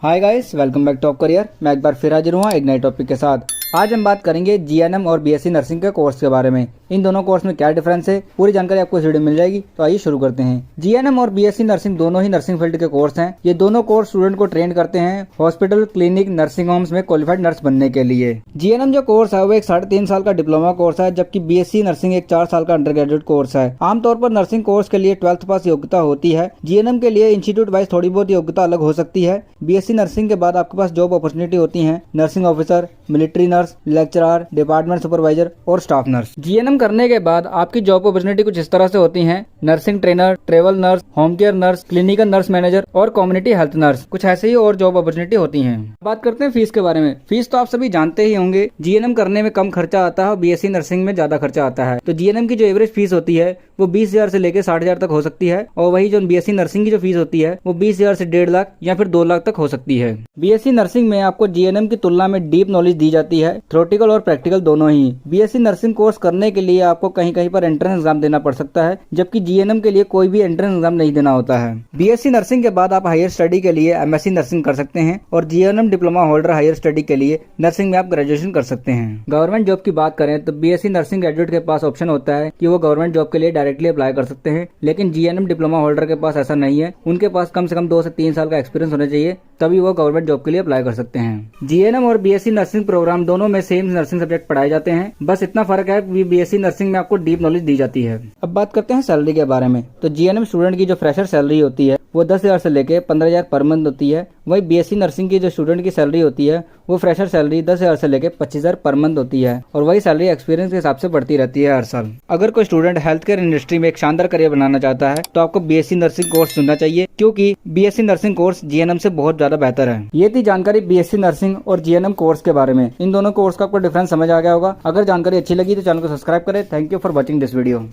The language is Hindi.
Hi guys, welcome back top career. मैं एक बार फिर हाजिर हुआ एक नए टॉपिक के साथ। आज हम बात करेंगे जीएनएम और बीएससी नर्सिंग के कोर्स के बारे में। इन दोनों कोर्स में क्या डिफरेंस है, पूरी जानकारी आपको इस वीडियो में मिल जाएगी। तो आइए शुरू करते हैं। जीएनएम और बीएससी नर्सिंग दोनों ही नर्सिंग फील्ड के कोर्स हैं। ये दोनों कोर्स स्टूडेंट को ट्रेन करते हैं हॉस्पिटल, क्लिनिक, नर्सिंग होम्स में क्वालिफाइड नर्स बनने के लिए। जीएनएम जो कोर्स है वो एक 3.5 साल का डिप्लोमा कोर्स है, जबकि बीएससी नर्सिंग एक 4 साल का अंडर ग्रेजुएट कोर्स है। आमतौर पर नर्सिंग कोर्स के लिए 12th पास योग्यता होती है। जीएनएम के लिए इंस्टीट्यूट वाइज थोड़ी बहुत योग्यता अलग हो सकती है। बीएससी नर्सिंग के बाद आपके पास जॉब अपॉर्चुनिटी होती है nursing officer, military nurse, lecturer, department supervisor और स्टाफ नर्स। जीएनएम करने के बाद आपकी जॉब अपॉर्चुनिटी कुछ इस तरह से होती हैं: nursing trainer, travel nurse, home care nurse, clinical nurse manager और कम्युनिटी हेल्थ नर्स। कुछ ऐसे ही और जॉब अपॉर्चुनिटी होती हैं। बात करते हैं फीस के बारे में। फीस तो आप सभी जानते ही होंगे। जीएनएम करने में कम खर्चा आता है और बीएससी नर्सिंग में ज्यादा खर्चा आता है। तो जीएनएम की जो एवरेज फीस होती है वो 20,000 से लेकर 60,000 तक हो सकती है, और वही जो बीएससी नर्सिंग की जो फीस होती है वो 20,000 से 1.5 लाख या फिर 2 लाख तक हो सकती है। बीएससी नर्सिंग में आपको जीएनएम की तुलना में डीप नॉलेज दी जाती है, थ्योरेटिकल और प्रैक्टिकल दोनों ही। बीएससी नर्सिंग कोर्स करने के लिए आपको कहीं कहीं पर एंट्रेंस एग्जाम देना पड़ सकता है, जबकि जीएनएम के लिए कोई भी एंट्रेंस एग्जाम नहीं देना होता है। बीएससी नर्सिंग के बाद आप हायर स्टडी के लिए एमएससी नर्सिंग कर सकते हैं, और GNM diploma holder higher study के लिए नर्सिंग में आप ग्रेजुएशन कर सकते हैं। गवर्नमेंट जॉब की बात करें तो बीएससी नर्सिंग ग्रेजुएट के पास ऑप्शन होता है कि वो गवर्नमेंट जॉब के लिए डायरेक्टली अप्लाई कर सकते हैं, लेकिन जीएनएम डिप्लोमा होल्डर के पास ऐसा नहीं है। उनके पास कम से कम 2 से 3 साल का एक्सपीरियंस होना चाहिए, तभी वो गवर्नमेंट जॉब के लिए अप्लाई कर सकते हैं। जीएनएम और बीएससी नर्सिंग प्रोग्राम दोनों में सेम नर्सिंग सब्जेक्ट पढ़ाए जाते हैं, बस इतना फर्क है कि बीएससी नर्सिंग में आपको डीप नॉलेज दी जाती है। अब बात करते हैं सैलरी के बारे में। तो जीएनएम स्टूडेंट की जो फ्रेशर सैलरी होती है वो 10,000 से लेके 15,000 पर मंथ होती है। वही बीएससी नर्सिंग की जो स्टूडेंट की सैलरी होती है वो फ्रेशर सैलरी 10,000 से लेके 25,000 पर मंथ होती है, और वही सैलरी एक्सपीरियंस के हिसाब से बढ़ती रहती है हर साल। अगर कोई स्टूडेंट हेल्थ केयर इंडस्ट्री में एक शानदार करियर बनाना चाहता है तो आपको बीएससी नर्सिंग कोर्स चुनना चाहिए, क्योंकि बीएससी नर्सिंग कोर्स जीएनएम से बहुत ज्यादा बेहतर है। ये थी जानकारी बीएससी नर्सिंग और जीएनएम कोर्स के बारे में। इन दोनों कोर्स का आपको डिफरेंस समझ आ गया होगा। अगर जानकारी अच्छी लगी तो चैनल को सब्सक्राइब करें। Thank you for watching this video.